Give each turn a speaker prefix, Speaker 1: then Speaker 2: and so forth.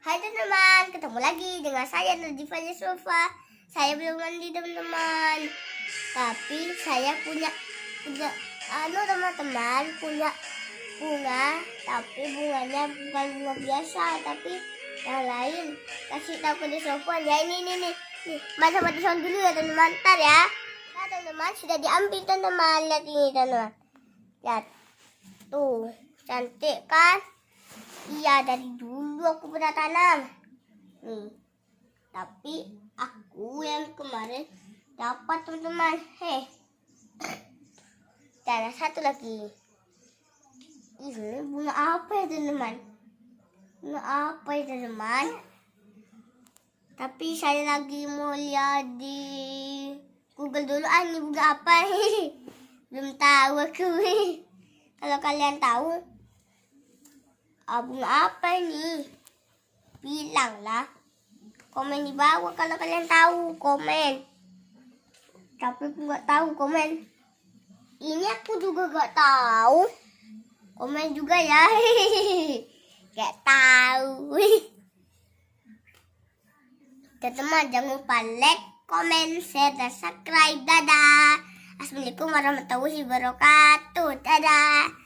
Speaker 1: Hai teman-teman, ketemu lagi dengan saya Nadifa Yusufah. Saya belum mandi teman-teman, tapi saya punya teman-teman punya bunga, tapi bunganya bukan bunga biasa, tapi yang lain. Kasih tahu ke Yusufah ya, ini nih. Masa sound dulu ya teman-teman, ntar ya. Nah teman-teman, sudah diambil teman-teman, lihat ini teman-teman. Lihat, tuh cantik kan? Iya, dari dulu aku pernah tanam. Nih. Tapi aku yang kemarin dapat teman-teman. Dan ada satu lagi. Ini bunga apa ya teman-teman? Bunga apa ya teman-teman? Tapi saya lagi mau lihat di Google dulu. Ini bunga apa nih? Belum tahu aku. Kalau kalian tahu bunga apa ini? Bilanglah. Komen di bawah kalau kalian tahu, komen. Tapi aku nggak tahu, komen. Ini aku juga nggak tahu. Komen juga ya. Nggak tahu. Teman-teman jangan lupa like, komen, share, dan subscribe. Dadah. Assalamualaikum warahmatullahi wabarakatuh. Dadah.